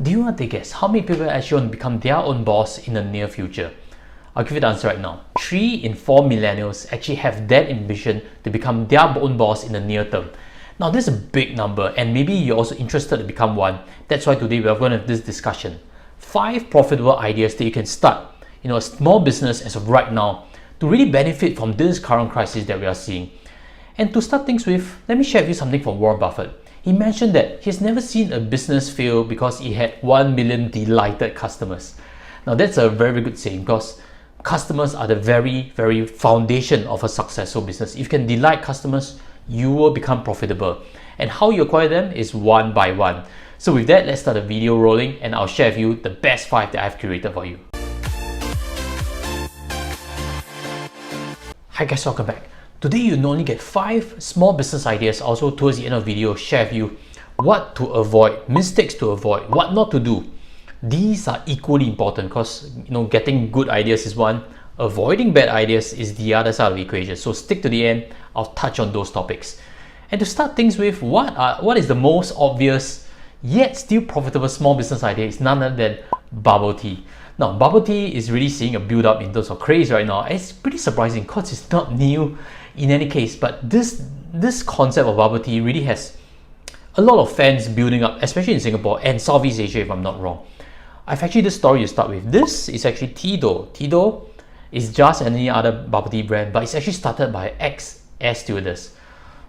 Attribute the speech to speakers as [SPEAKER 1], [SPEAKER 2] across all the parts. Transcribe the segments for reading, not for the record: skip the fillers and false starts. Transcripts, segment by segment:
[SPEAKER 1] Do you want to guess how many people actually want to become their own boss in the near future? I'll give you the answer right now. 3 in 4 millennials actually have that ambition to become their own boss in the near term. Now, this is a big number, and maybe you're also interested to become one. That's why today we're going to have this discussion. 5 profitable ideas that you can start, a small business as of right now to really benefit from this current crisis that we are seeing. And to start things with, let me share with you something from Warren Buffett. He mentioned that he's never seen a business fail because he had 1 million delighted customers. Now, that's a very, very good saying because customers are the very, very foundation of a successful business. If you can delight customers, you will become profitable. And how you acquire them is one by one. So with that, let's start the video rolling and I'll share with you the best 5 that I've curated for you. Hi guys, welcome back. Today you not only get 5 small business ideas, also towards the end of the video share with you what to avoid, mistakes to avoid, what not to do. These are equally important because getting good ideas is one, avoiding bad ideas is the other side of the equation. So stick to the end, I'll touch on those topics. And to start things with, what is the most obvious yet still profitable small business idea is none other than bubble tea. Now, bubble tea is really seeing a build up in terms of craze right now. It's pretty surprising because it's not new in any case, but this concept of bubble tea really has a lot of fans building up, especially in Singapore and Southeast Asia if I'm not wrong. I've actually this story to start with. This is actually Tido. Tido is just any other bubble tea brand, but it's actually started by ex-air stewardess.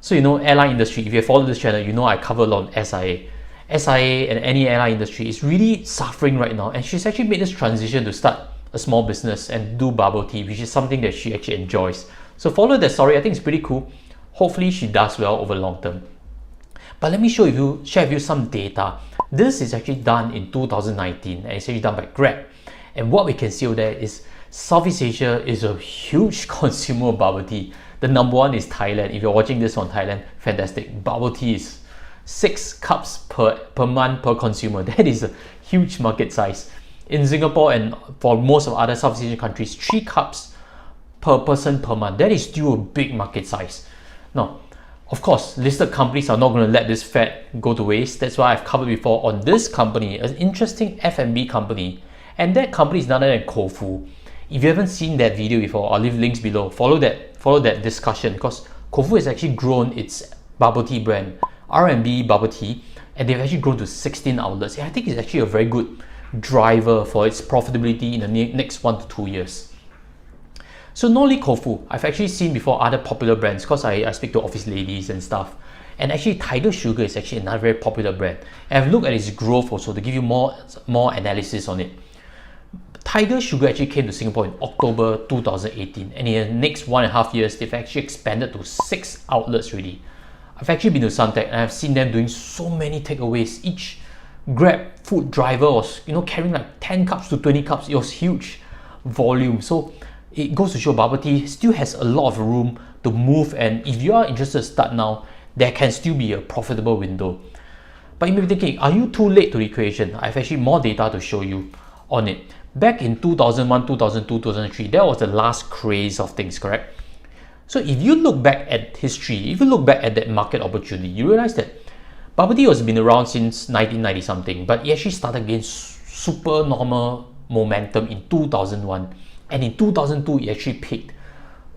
[SPEAKER 1] So airline industry, if you follow this channel, I cover a lot on SIA. SIA and any airline industry is really suffering right now, and she's actually made this transition to start a small business and do bubble tea, which is something that she actually enjoys. So follow that story. I think it's pretty cool. Hopefully she does well over long term. But let me share with you some data. This is actually done in 2019 and it's actually done by Grab. And what we can see over there is Southeast Asia is a huge consumer of bubble tea. The number one is Thailand. If you're watching this on Thailand, fantastic. Bubble tea is 6 cups per month per consumer. That is a huge market size. In Singapore and for most of other Southeast Asian countries, 3 cups per person per month. That is still a big market size. Now, of course, listed companies are not going to let this fat go to waste. That's why I've covered before on this company, an interesting F&B company. And that company is none other than Koufu. If you haven't seen that video before, I'll leave links below. Follow that discussion because Koufu has actually grown its bubble tea brand, R&B bubble tea, and they've actually grown to 16 outlets. And I think it's actually a very good driver for its profitability in the next 1 to 2 years. So not only Koufu, I've actually seen before other popular brands because I speak to office ladies and stuff. And actually Tiger Sugar is actually another very popular brand. And I've looked at its growth also to give you more analysis on it. Tiger Sugar actually came to Singapore in October 2018, and in the next 1.5 years, they've actually expanded to 6 outlets really. I've actually been to Suntec and I've seen them doing so many takeaways. Each Grab food driver was carrying like 10 cups to 20 cups. It was huge volume. So it goes to show bubble tea still has a lot of room to move, and if you are interested to start now, there can still be a profitable window. But you may be thinking, are you too late to the equation? I have actually more data to show you on it. Back in 2001, 2002, 2003, that was the last craze of things, correct? So if you look back at history, if you look back at that market opportunity, you realize that bubble tea has been around since 1990 something, but it actually started getting super normal momentum in 2001. And in 2002, it actually peaked.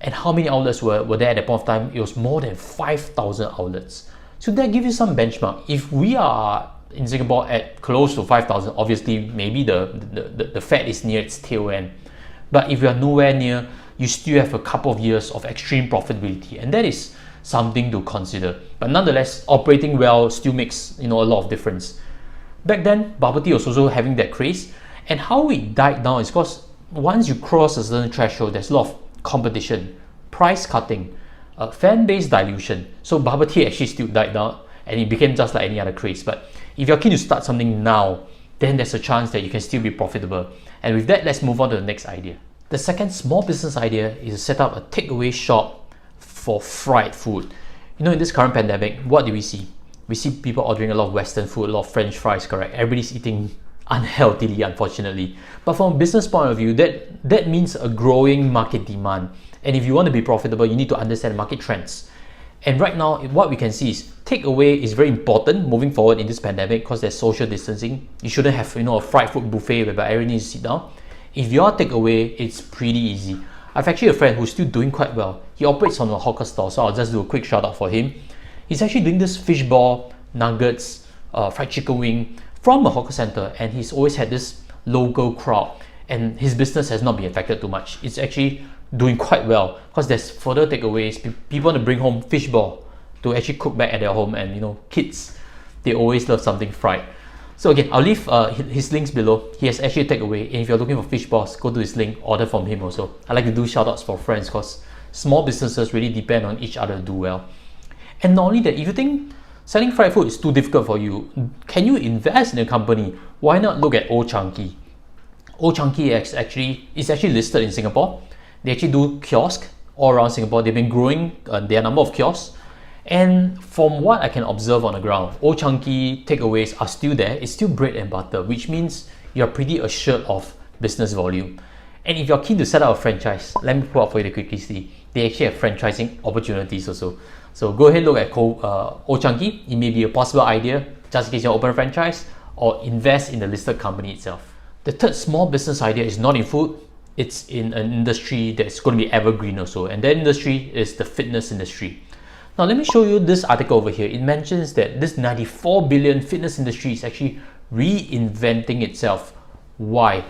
[SPEAKER 1] And how many outlets were there at that point of time? It was more than 5,000 outlets. So that gives you some benchmark. If we are in Singapore at close to 5,000, obviously maybe the fat is near its tail end. But if you are nowhere near, you still have a couple of years of extreme profitability. And that is something to consider. But nonetheless, operating well still makes a lot of difference. Back then, bubble tea was also having that craze. And how it died down is because once you cross a certain threshold, there's a lot of competition, price cutting, fan base dilution. So bubble tea actually still died down and it became just like any other craze. But if you're keen to start something now, then there's a chance that you can still be profitable. And with that, let's move on to the next idea. The second small business idea is to set up a takeaway shop for fried food. In this current pandemic, what do we see? We see people ordering a lot of Western food, a lot of French fries, correct? Everybody's eating unhealthily, unfortunately. But from a business point of view, that means a growing market demand. And if you want to be profitable, you need to understand market trends. And right now, what we can see is takeaway is very important moving forward in this pandemic because there's social distancing. You shouldn't have a fried food buffet whereby everyone needs to sit down. If you're takeaway, it's pretty easy. I've actually a friend who's still doing quite well. He operates on a hawker store, so I'll just do a quick shout out for him. He's actually doing this fishball, nuggets, fried chicken wing from a hawker center, and he's always had this local crowd, and his business has not been affected too much. It's actually doing quite well because there's further takeaways. People want to bring home fishball to actually cook back at their home, and kids, they always love something fried. So again, I'll leave his links below. He has actually a takeaway, and if you're looking for fish balls, go to his link, order from him also. I like to do shout outs for friends because small businesses really depend on each other to do well. And not only that, if you think selling fried food is too difficult for you, can you invest in a company? Why not look at Old Chang Kee? Old Chang Kee is actually listed in Singapore. They actually do kiosks all around Singapore. They've been growing their number of kiosks. And from what I can observe on the ground, Old Chang Kee takeaways are still there. It's still bread and butter, which means you're pretty assured of business volume. And if you're keen to set up a franchise, let me pull up for you to quickly see. They actually have franchising opportunities also. So go ahead and look at Old Chang Kee. It may be a possible idea just in case you open a franchise or invest in the listed company itself. The third small business idea is not in food. It's in an industry that's going to be evergreen also. And that industry is the fitness industry. Now let me show you this article over here. It mentions that this 94 billion fitness industry is actually reinventing itself. Why?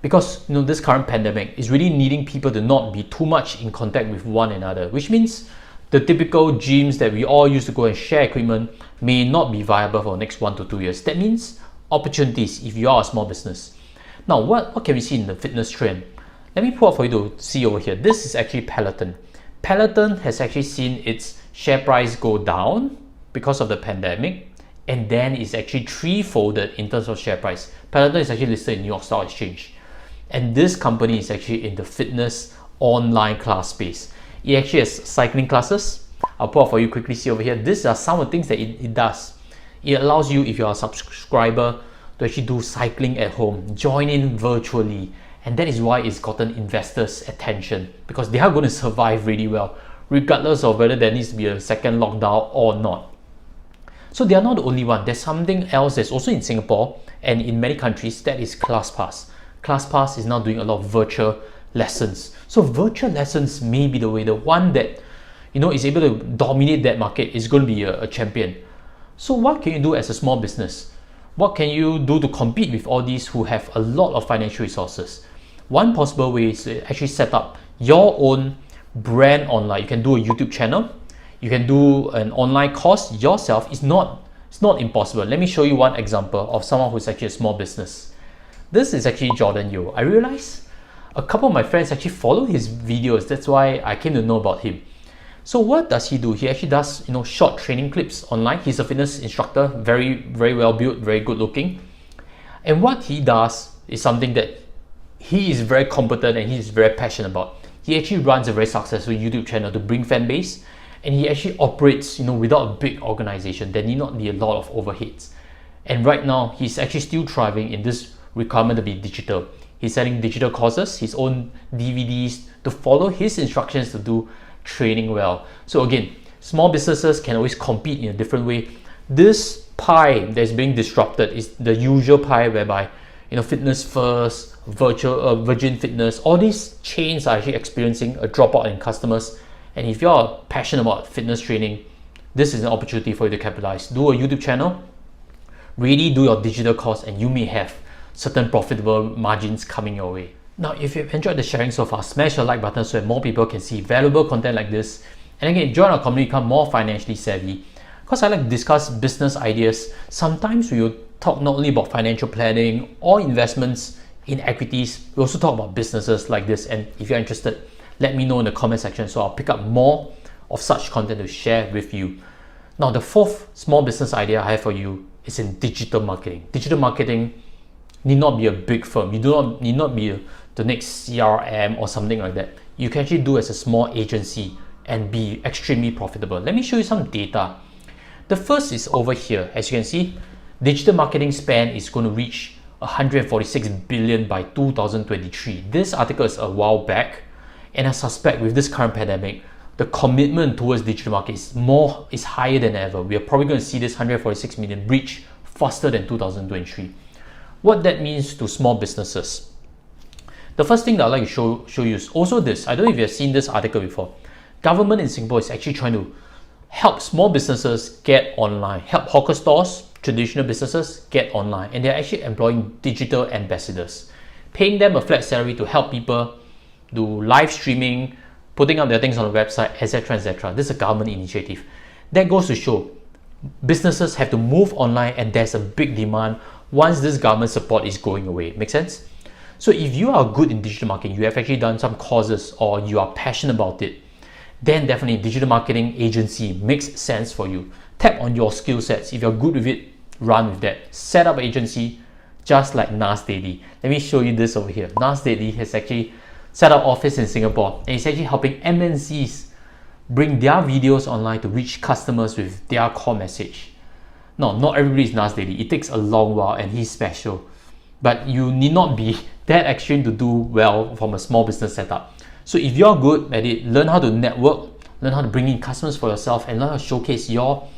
[SPEAKER 1] Because this current pandemic is really needing people to not be too much in contact with one another, which means the typical gyms that we all used to go and share equipment may not be viable for the next 1 to 2 years. That means opportunities if you are a small business. Now what can we see in the fitness trend? Let me pull up for you to see over here. This is actually Peloton. Peloton has actually seen its share price go down because of the pandemic, and then it's actually threefolded in terms of share price. Peloton is actually listed in New York Stock Exchange, and this company is actually in the fitness online class space. It actually has cycling classes. I'll pull up for you quickly see over here. These are some of the things that it does. It allows you, if you're a subscriber, to actually do cycling at home, join in virtually, and that is why it's gotten investors' attention, because they are going to survive really well regardless of whether there needs to be a second lockdown or not. So they are not the only one. There's something else that's also in Singapore and in many countries, that is Classpass. Classpass is now doing a lot of virtual lessons. So virtual lessons may be the way, the one that is able to dominate that market is going to be a champion. So what can you do as a small business? What can you do to compete with all these who have a lot of financial resources? One possible way is to actually set up your own brand online. You can do a YouTube channel. You can do an online course yourself. It's not impossible. Let me show you one example of someone who's actually a small business. This is actually Jordan Yeo. I realized a couple of my friends actually follow his videos. That's why I came to know about him. So what does he do? He actually does short training clips online. He's a fitness instructor, very, very well built, very good looking. And what he does is something that he is very competent and he's very passionate about. He actually runs a very successful YouTube channel to bring fan base, and he actually operates without a big organization. There need not be a lot of overheads. And right now he's actually still thriving in this requirement to be digital. He's selling digital courses, his own DVDs to follow his instructions to do training well. So again, small businesses can always compete in a different way. This pie that's being disrupted is the usual pie whereby Fitness First, Virgin Fitness, all these chains are actually experiencing a dropout in customers. And if you're passionate about fitness training, this is an opportunity for you to capitalize. Do a YouTube channel, really do your digital course, and you may have certain profitable margins coming your way. Now, if you've enjoyed the sharing so far, smash the like button so that more people can see valuable content like this. And again, join our community, become more financially savvy. Because I like to discuss business ideas, sometimes we will talk not only about financial planning or investments in equities, we also talk about businesses like this. And if you're interested, let me know in the comment section so I'll pick up more of such content to share with you. Now, the fourth small business idea I have for you is in digital marketing. Digital marketing need not be a big firm. You need not be the next CRM or something like that. You can actually do as a small agency and be extremely profitable. Let me show you some data. The first is over here. As you can see, digital marketing spend is going to reach 146 billion by 2023. This article is a while back, and I suspect with this current pandemic, the commitment towards digital market is higher than ever. We are probably going to see this 146 million breach faster than 2023. What that means to small businesses. The first thing that I'd like to show you is also this. I don't know if you have seen this article before. Government in Singapore is actually trying to help small businesses get online, help hawker stores, traditional businesses get online, and they're actually employing digital ambassadors, paying them a flat salary to help people do live streaming, putting up their things on the website, etc., etc. This is a government initiative. That goes to show businesses have to move online, and there's a big demand once this government support is going away. Make sense? So if you are good in digital marketing, you have actually done some courses or you are passionate about it, then definitely digital marketing agency makes sense for you. Tap on your skill sets. If you're good with it, run with that. Set up an agency just like Nas Daily. Let me show you this over here. Nas Daily has actually set up office in Singapore, and it's actually helping MNCs bring their videos online to reach customers with their core message. No, not everybody is Nas Daily. It takes a long while and he's special. But you need not be that extreme to do well from a small business setup. So if you're good at it, learn how to network, learn how to bring in customers for yourself, and learn how to showcase your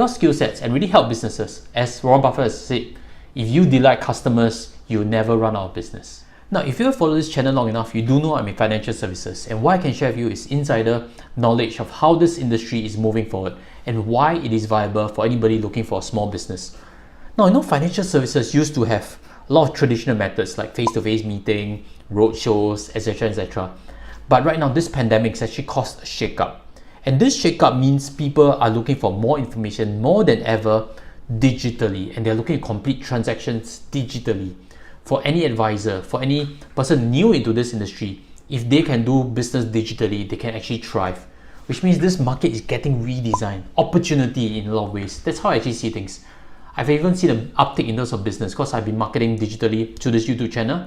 [SPEAKER 1] skill sets and really help businesses. As Warren Buffett has said, if you delight customers, you'll never run out of business. Now, if you have followed this channel long enough, you do know I'm in financial services, and what I can share with you is insider knowledge of how this industry is moving forward and why it is viable for anybody looking for a small business. Now, I know financial services used to have a lot of traditional methods like face-to-face meeting, roadshows, etc., etc. But right now, this pandemic has actually caused a shakeup. And this shakeup means people are looking for more information more than ever digitally, and they're looking to complete transactions digitally. For any advisor, for any person new into this industry, if they can do business digitally, they can actually thrive. Which means this market is getting redesigned, opportunity in a lot of ways. That's how I actually see things. I've even seen an uptick in terms of business because I've been marketing digitally to this YouTube channel,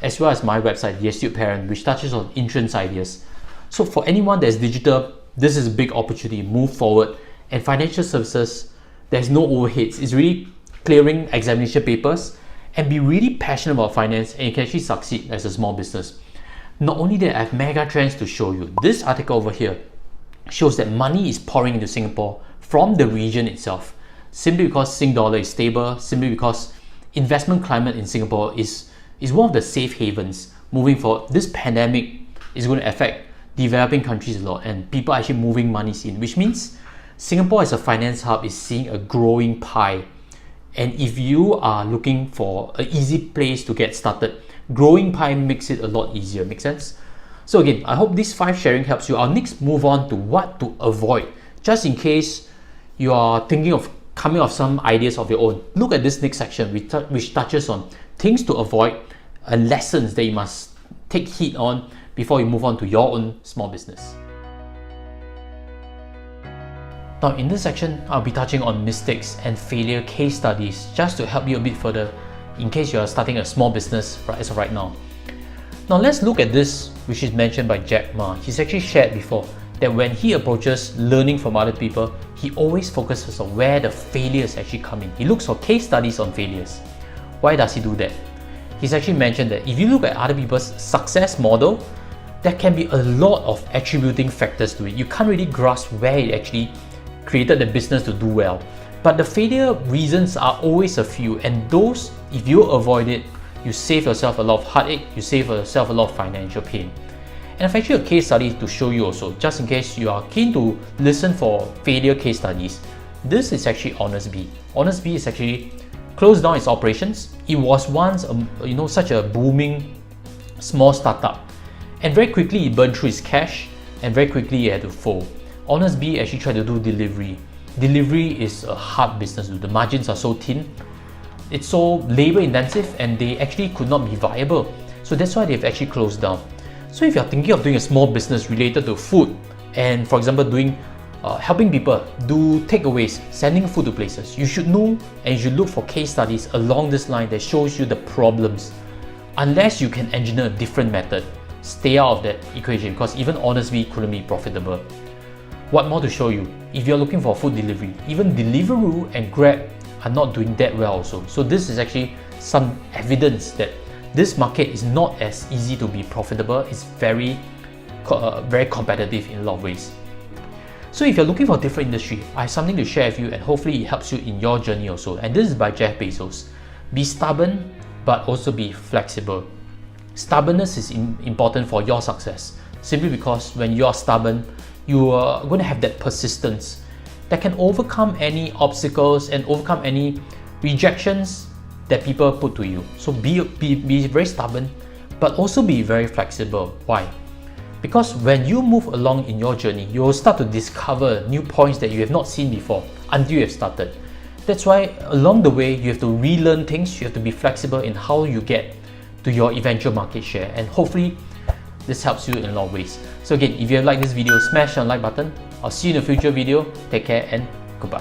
[SPEAKER 1] as well as my website, The Astute Parent, which touches on insurance ideas. So for anyone that's digital, this is a big opportunity. Move forward. And financial services, there's no overheads. It's really clearing examination papers and be really passionate about finance, and you can actually succeed as a small business. Not only that, I have mega trends to show you. This article over here shows that money is pouring into Singapore from the region itself, simply because Sing dollar is stable, simply because investment climate in Singapore is one of the safe havens moving forward. This pandemic is going to affect developing countries a lot, and people are actually moving monies in, which means Singapore as a finance hub is seeing a growing pie. And if you are looking for an easy place to get started, growing pie makes it a lot easier. Make sense? So again, I hope this 5 sharing helps you. I'll next move on to what to avoid, just in case you are thinking of coming up with some ideas of your own. Look at this next section, which touches on things to avoid and lessons that you must take heed on before you move on to your own small business. Now in this section, I'll be touching on mistakes and failure case studies just to help you a bit further in case you are starting a small business as of right now. Now let's look at this, which is mentioned by Jack Ma. He's actually shared before that when he approaches learning from other people, he always focuses on where the failures actually come in. He looks for case studies on failures. Why does he do that? He's actually mentioned that if you look at other people's success model, there can be a lot of attributing factors to it. You can't really grasp where it actually created the business to do well. But the failure reasons are always a few, and those, if you avoid it, you save yourself a lot of heartache, you save yourself a lot of financial pain. And I've actually a case study to show you also, just in case you are keen to listen for failure case studies. This is actually HonestBee. HonestBee is actually closed down its operations. It was once such a booming small startup, and very quickly it burned through its cash, and very quickly it had to fold. HonestBee actually tried to do delivery. Delivery is a hard business. The margins are so thin, it's so labor intensive, and they actually could not be viable. So that's why they've actually closed down. So if you're thinking of doing a small business related to food, and for example doing helping people do takeaways, sending food to places, you should know and you should look for case studies along this line that shows you the problems. Unless you can engineer a different method, stay out of that equation, because even HonestBee couldn't be profitable. What more to show you? If you're looking for food delivery, even Deliveroo and Grab are not doing that well also. So this is actually some evidence that this market is not as easy to be profitable. It's very competitive in a lot of ways. So if you're looking for a different industry, I have something to share with you, and hopefully it helps you in your journey also. And this is by Jeff Bezos. Be stubborn, but also be flexible. Stubbornness is important for your success, simply because when you are stubborn, you are going to have that persistence that can overcome any obstacles and overcome any rejections that people put to you. So be very stubborn, but also be very flexible. Why? Because when you move along in your journey, you will start to discover new points that you have not seen before until you have started. That's why along the way, you have to relearn things, you have to be flexible in how you get to your eventual market share, and hopefully this helps you in a lot of ways. So again, if you have liked this video, smash the like button. I'll see you in a future video. Take care and